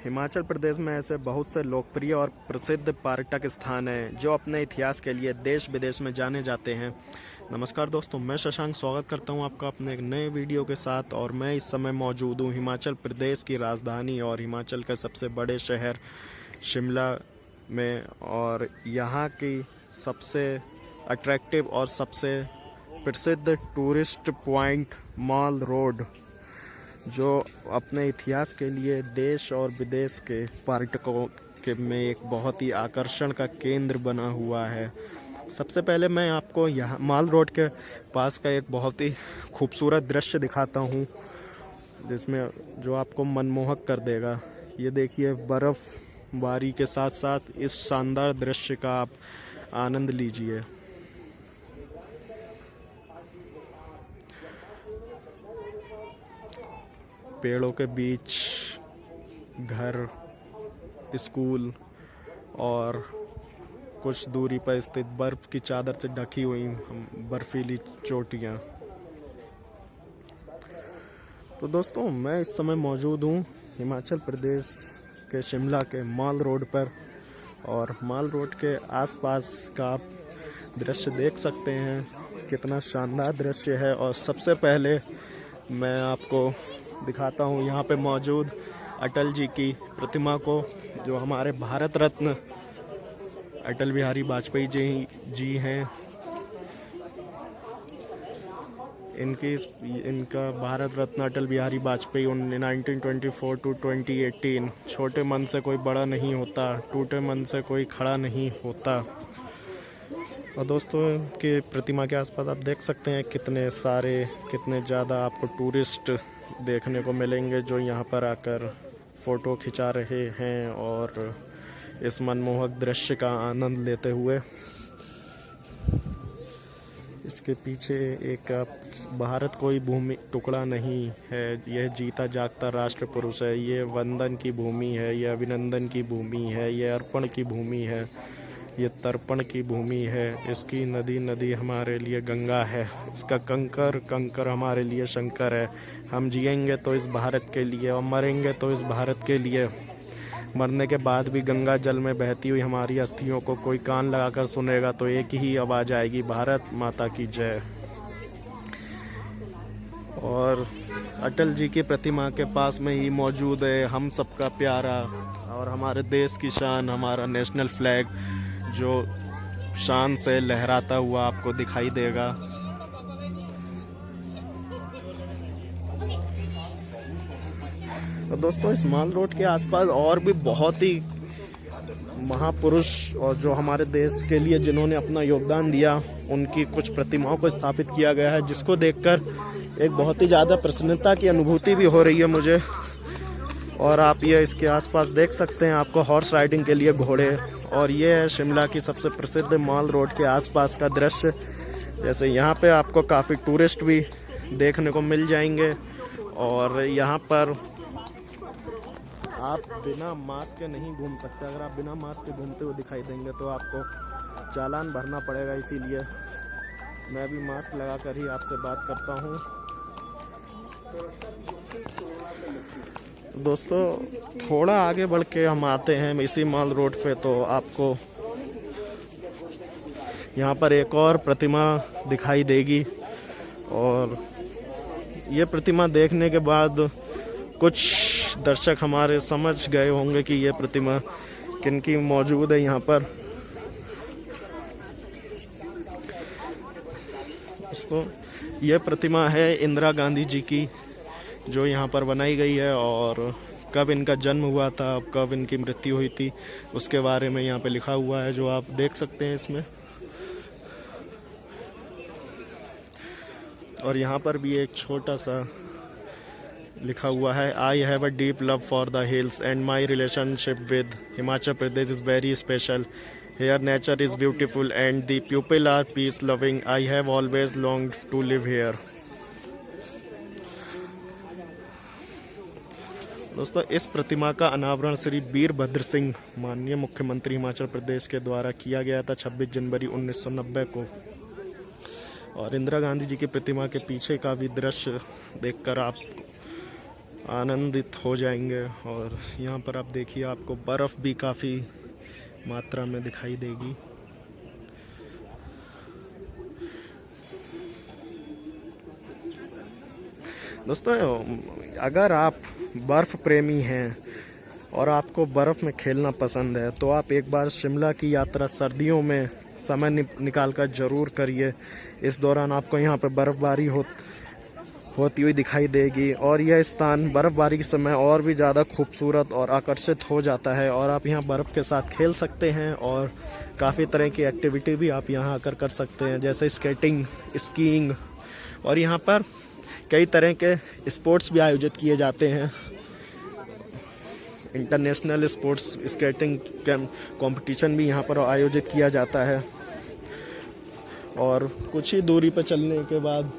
हिमाचल प्रदेश में ऐसे बहुत से लोकप्रिय और प्रसिद्ध पर्यटक स्थान हैं जो अपने इतिहास के लिए देश विदेश में जाने जाते हैं। नमस्कार दोस्तों, मैं शशांक स्वागत करता हूं आपका अपने एक नए वीडियो के साथ। और मैं इस समय मौजूद हूं हिमाचल प्रदेश की राजधानी और हिमाचल के सबसे बड़े शहर शिमला में। और यहाँ की सबसे अट्रैक्टिव और सबसे प्रसिद्ध टूरिस्ट पॉइंट माल रोड, जो अपने इतिहास के लिए देश और विदेश के पर्यटकों के में एक बहुत ही आकर्षण का केंद्र बना हुआ है। सबसे पहले मैं आपको यहाँ माल रोड के पास का एक बहुत ही खूबसूरत दृश्य दिखाता हूँ, जिसमें जो आपको मनमोहक कर देगा। ये देखिए, बर्फ़बारी के साथ साथ इस शानदार दृश्य का आप आनंद लीजिए। पेड़ों के बीच घर, स्कूल और कुछ दूरी पर स्थित बर्फ की चादर से ढकी हुई बर्फीली चोटियाँ। तो दोस्तों, मैं इस समय मौजूद हूँ हिमाचल प्रदेश के शिमला के माल रोड पर। और माल रोड के आसपास का आप दृश्य देख सकते हैं, कितना शानदार दृश्य है। और सबसे पहले मैं आपको दिखाता हूँ यहाँ पे मौजूद अटल जी की प्रतिमा को, जो हमारे भारत रत्न अटल बिहारी वाजपेयी जी हैं। इनका भारत रत्न अटल बिहारी वाजपेयी 1924 टू 2018। छोटे मन से कोई बड़ा नहीं होता, टूटे मन से कोई खड़ा नहीं होता। और दोस्तों, के प्रतिमा के आसपास आप देख सकते हैं कितने ज़्यादा आपको टूरिस्ट देखने को मिलेंगे, जो यहाँ पर आकर फ़ोटो खिंचा रहे हैं और इस मनमोहक दृश्य का आनंद लेते हुए। इसके पीछे एक भारत कोई भूमि टुकड़ा नहीं है, यह जीता जागता राष्ट्र पुरुष है। ये वंदन की भूमि है, यह अभिनंदन की भूमि है, यह अर्पण की भूमि है, ये तर्पण की भूमि है। इसकी नदी हमारे लिए गंगा है, इसका कंकर हमारे लिए शंकर है। हम जिएंगे तो इस भारत के लिए और मरेंगे तो इस भारत के लिए। मरने के बाद भी गंगा जल में बहती हुई हमारी अस्थियों को कोई कान लगाकर सुनेगा तो एक ही आवाज़ आएगी, भारत माता की जय। और अटल जी की प्रतिमा के पास में ही मौजूद है हम सबका प्यारा और हमारे देश की शान, हमारा नेशनल फ्लैग, जो शान से लहराता हुआ आपको दिखाई देगा। तो दोस्तों, इस माल रोड के आसपास और भी बहुत ही महापुरुष और जो हमारे देश के लिए जिन्होंने अपना योगदान दिया, उनकी कुछ प्रतिमाओं को स्थापित किया गया है, जिसको देखकर एक बहुत ही ज़्यादा प्रसन्नता की अनुभूति भी हो रही है मुझे। और आप ये इसके आसपास देख सकते हैं, आपको हॉर्स राइडिंग के लिए घोड़े। और ये है शिमला की सबसे प्रसिद्ध माल रोड के आसपास का दृश्य। जैसे यहाँ पे आपको काफ़ी टूरिस्ट भी देखने को मिल जाएंगे। और यहाँ पर आप बिना मास्क के नहीं घूम सकते। अगर आप बिना मास्क के घूमते हुए दिखाई देंगे तो आपको चालान भरना पड़ेगा। इसीलिए मैं भी मास्क लगाकर ही आपसे बात करता हूँ। दोस्तों, थोड़ा आगे बढ़ के हम आते हैं इसी माल रोड पे, तो आपको यहाँ पर एक और प्रतिमा दिखाई देगी। और ये प्रतिमा देखने के बाद कुछ दर्शक हमारे समझ गए होंगे कि ये प्रतिमा किनकी मौजूद है यहाँ पर। दोस्तों, ये प्रतिमा है इंदिरा गांधी जी की, जो यहाँ पर बनाई गई है। और कब इनका जन्म हुआ था, कब इनकी मृत्यु हुई थी, उसके बारे में यहाँ पे लिखा हुआ है, जो आप देख सकते हैं इसमें। और यहाँ पर भी एक छोटा सा लिखा हुआ है, I have a deep love for the hills and my relationship with Himachal Pradesh is very special. Here nature is beautiful and the people are peace loving. I have always longed to live here. दोस्तों, इस प्रतिमा का अनावरण श्री वीरभद्र सिंह, माननीय मुख्यमंत्री हिमाचल प्रदेश के द्वारा किया गया था 26 जनवरी 1990 को। और इंदिरा गांधी जी की प्रतिमा के पीछे का भी दृश्य देखकर आप आनंदित हो जाएंगे। और यहाँ पर आप देखिए, आपको बर्फ़ भी काफ़ी मात्रा में दिखाई देगी। दोस्तों, अगर आप बर्फ़ प्रेमी हैं और आपको बर्फ़ में खेलना पसंद है तो आप एक बार शिमला की यात्रा सर्दियों में समय निकाल कर ज़रूर करिए। इस दौरान आपको यहाँ पर बर्फ़बारी होती हुई दिखाई देगी और यह स्थान बर्फ़बारी के समय और भी ज़्यादा खूबसूरत और आकर्षित हो जाता है। और आप यहाँ बर्फ़ के साथ खेल सकते हैं और काफ़ी तरह की एक्टिविटी भी आप यहाँ आकर कर सकते हैं, जैसे स्केटिंग, स्कीइंग, और यहाँ पर कई तरह के स्पोर्ट्स भी आयोजित किए जाते हैं। इंटरनेशनल स्पोर्ट्स स्केटिंग कंपटीशन भी यहाँ पर आयोजित किया जाता है। और कुछ ही दूरी पर चलने के बाद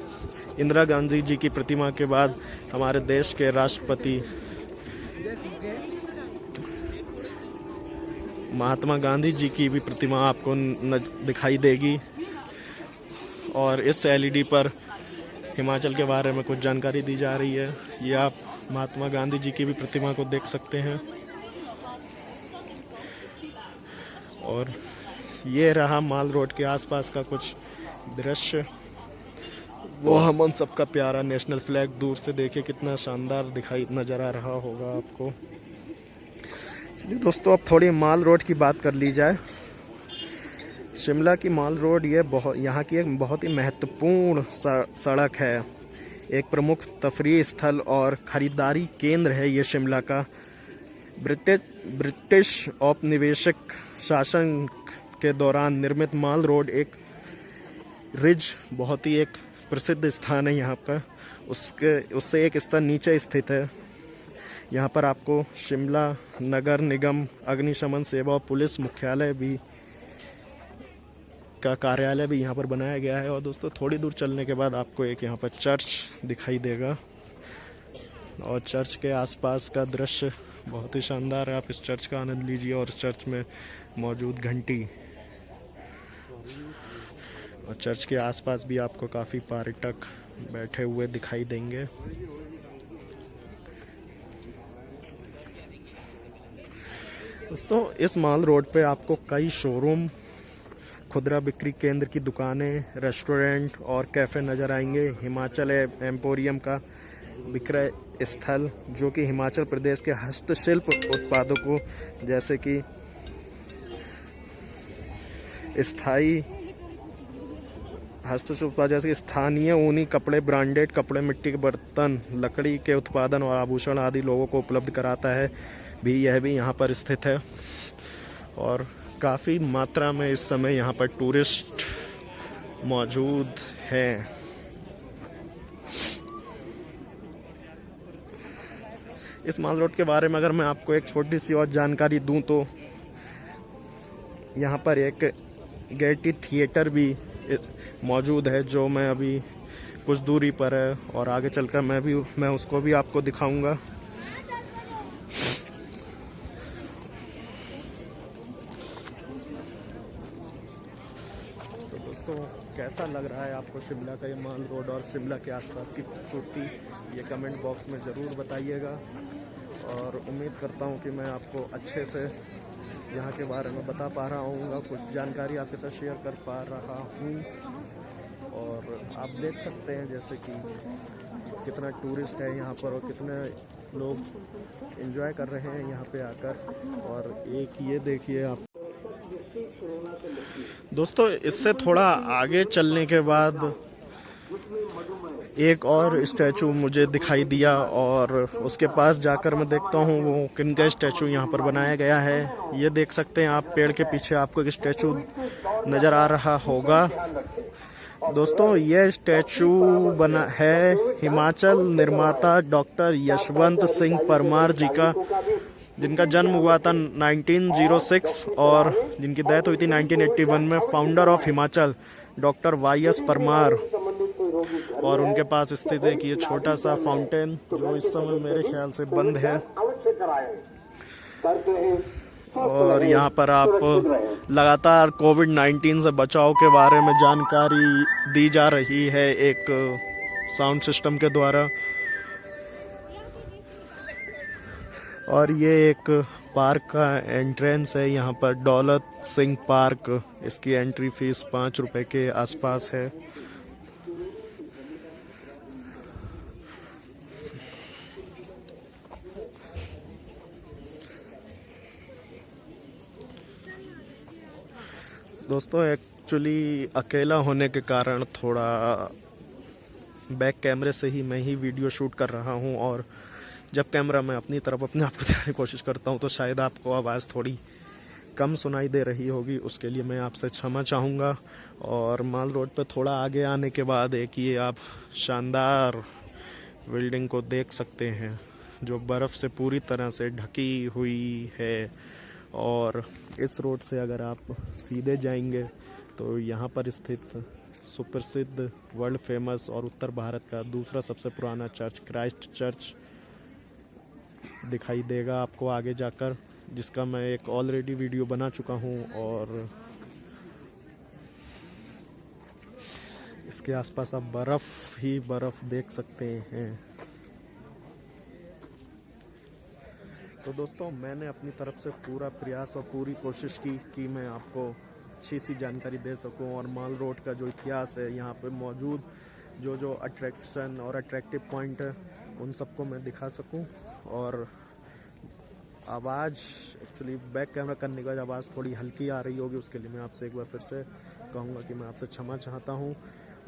इंदिरा गांधी जी की प्रतिमा के बाद हमारे देश के राष्ट्रपति महात्मा गांधी जी की भी प्रतिमा आपको दिखाई देगी। और इस एलईडी पर हिमाचल के बारे में कुछ जानकारी दी जा रही है। ये आप महात्मा गांधी जी की भी प्रतिमा को देख सकते हैं। और ये रहा माल रोड के आसपास का कुछ दृश्य। वो हम उन सबका प्यारा नेशनल फ्लैग दूर से देखिए, कितना शानदार दिखाई नजर आ रहा होगा आपको। चलिए दोस्तों, अब थोड़ी माल रोड की बात कर ली जाए। शिमला की माल रोड यहाँ की एक बहुत ही महत्वपूर्ण सड़क है। एक प्रमुख तफरीह स्थल और ख़रीदारी केंद्र है ये शिमला का। ब्रिटिश औपनिवेशिक शासन के दौरान निर्मित माल रोड एक रिज बहुत ही एक प्रसिद्ध स्थान है यहाँ का। उससे एक स्तर नीचे स्थित है। यहाँ पर आपको शिमला नगर निगम अग्निशमन सेवा और पुलिस मुख्यालय भी का कार्यालय भी यहाँ पर बनाया गया है। और दोस्तों, थोड़ी दूर चलने के बाद आपको एक यहाँ पर चर्च दिखाई देगा और चर्च के आसपास का दृश्य बहुत ही शानदार है। आप इस चर्च का आनंद लीजिए और चर्च में मौजूद घंटी, और चर्च के आसपास भी आपको काफ़ी पर्यटक बैठे हुए दिखाई देंगे। दोस्तों, इस माल रोड पे आपको कई शोरूम, खुदरा बिक्री केंद्र की दुकानें, रेस्टोरेंट और कैफ़े नज़र आएंगे। हिमाचल एम्पोरियम का विक्रय स्थल, जो कि हिमाचल प्रदेश के हस्तशिल्प उत्पादों को जैसे कि स्थानीय ऊनी कपड़े, ब्रांडेड कपड़े, मिट्टी के बर्तन, लकड़ी के उत्पादन और आभूषण आदि लोगों को उपलब्ध कराता है यह भी यहाँ पर स्थित है। और काफ़ी मात्रा में इस समय यहाँ पर टूरिस्ट मौजूद हैं। इस माल रोड के बारे में अगर मैं आपको एक छोटी सी और जानकारी दूं तो यहाँ पर एक गैटी थिएटर भी मौजूद है, जो मैं अभी कुछ दूरी पर है और आगे चलकर मैं उसको भी आपको दिखाऊंगा। तो दोस्तों, कैसा लग रहा है आपको शिमला का ये माल रोड और शिमला के आसपास की खूबसूरती, ये कमेंट बॉक्स में ज़रूर बताइएगा। और उम्मीद करता हूँ कि मैं आपको अच्छे से यहाँ के बारे में बता पा रहा हूँ, कुछ जानकारी आपके साथ शेयर कर पा रहा हूँ। और आप देख सकते हैं जैसे कि कितना टूरिस्ट है यहाँ पर और कितने लोग एंजॉय कर रहे हैं यहाँ पे आकर। और एक ये देखिए आप दोस्तों, इससे थोड़ा आगे चलने के बाद एक और स्टैचू मुझे दिखाई दिया और उसके पास जाकर मैं देखता हूँ वो किनका स्टैचू यहाँ पर बनाया गया है। ये देख सकते हैं आप, पेड़ के पीछे आपको एक स्टैचू नज़र आ रहा होगा। दोस्तों, ये स्टैचू बना है हिमाचल निर्माता डॉक्टर यशवंत सिंह परमार जी का, जिनका जन्म हुआ था 1906 और जिनकी डेथ हुई थी 1981 में। Founder of Himachal doctor Y S. Parmar. और उनके पास स्थित है कि ये छोटा सा फाउंटेन जो इस समय मेरे ख्याल से बंद है। और यहाँ पर आप लगातार कोविड-19 से बचाव के बारे में जानकारी दी जा रही है एक साउंड सिस्टम के द्वारा। और ये एक पार्क का एंट्रेंस है। यहाँ पर दौलत सिंह पार्क, इसकी एंट्री फीस 5 रुपए के आसपास है। दोस्तों एक्चुअली अकेला होने के कारण थोड़ा बैक कैमरे से ही मैं ही वीडियो शूट कर रहा हूँ, और जब कैमरा मैं अपनी तरफ अपने आप को दिखाने की कोशिश करता हूँ तो शायद आपको आवाज़ थोड़ी कम सुनाई दे रही होगी। उसके लिए मैं आपसे क्षमा चाहूँगा। और माल रोड पे थोड़ा आगे आने के बाद एक ये आप शानदार बिल्डिंग को देख सकते हैं जो बर्फ़ से पूरी तरह से ढकी हुई है। और इस रोड से अगर आप सीधे जाएंगे तो यहाँ पर स्थित सुप्रसिद्ध, वर्ल्ड फेमस और उत्तर भारत का दूसरा सबसे पुराना चर्च, क्राइस्ट चर्च दिखाई देगा आपको आगे जाकर, जिसका मैं एक ऑलरेडी वीडियो बना चुका हूँ। और इसके आसपास आप बर्फ़ ही बर्फ़ देख सकते हैं। तो दोस्तों मैंने अपनी तरफ से पूरा प्रयास और पूरी कोशिश की कि मैं आपको अच्छी सी जानकारी दे सकूं, और माल रोड का जो इतिहास है, यहाँ पे मौजूद जो अट्रैक्शन और अट्रैक्टिव पॉइंट है, उन सबको मैं दिखा सकूं। और आवाज़ एक्चुअली बैक कैमरा करने के बाद आवाज़ थोड़ी हल्की आ रही होगी, उसके लिए मैं आपसे एक बार फिर से कहूँगा कि मैं आपसे क्षमा चाहता हूँ।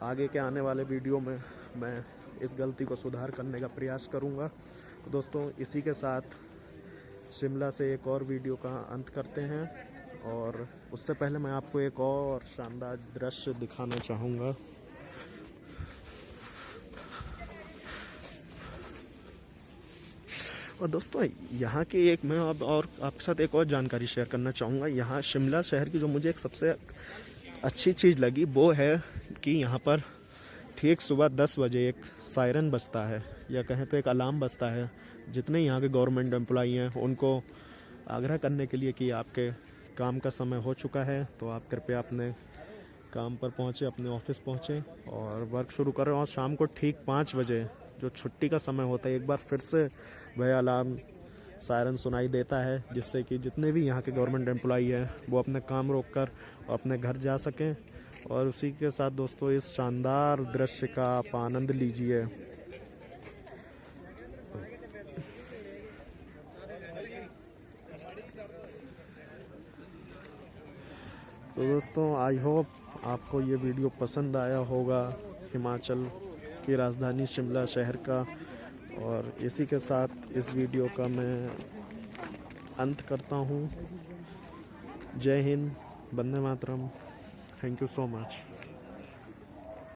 आगे के आने वाले वीडियो में मैं इस गलती को सुधार करने का प्रयास करूँगा। तो दोस्तों इसी के साथ शिमला से एक और वीडियो का अंत करते हैं, और उससे पहले मैं आपको एक और शानदार दृश्य दिखाना चाहूँगा। और दोस्तों यहाँ की एक मैं अब और आपके साथ एक और जानकारी शेयर करना चाहूँगा। यहाँ शिमला शहर की जो मुझे एक सबसे अच्छी चीज़ लगी वो है कि यहाँ पर ठीक सुबह 10 बजे एक सायरन बजता है, या कहें तो एक अलार्म बजता है। जितने यहाँ के गवर्नमेंट एम्प्लॉई हैं उनको आग्रह करने के लिए कि आपके काम का समय हो चुका है, तो आप कृपया अपने काम पर पहुँचे, अपने ऑफिस पहुँचे और वर्क शुरू करें। और शाम को ठीक 5 बजे जो छुट्टी का समय होता है, एक बार फिर से वह अलार्म सायरन सुनाई देता है, जिससे कि जितने भी यहाँ के गवर्नमेंट एम्प्लॉई हैं वो अपना काम रोक कर अपने घर जा सकें। और उसी के साथ दोस्तों इस शानदार दृश्य का आप आनंद लीजिए। तो दोस्तों आई होप आपको ये वीडियो पसंद आया होगा, हिमाचल की राजधानी शिमला शहर का। और इसी के साथ इस वीडियो का मैं अंत करता हूँ। जय Hind, Vande Mataram, thank you so much.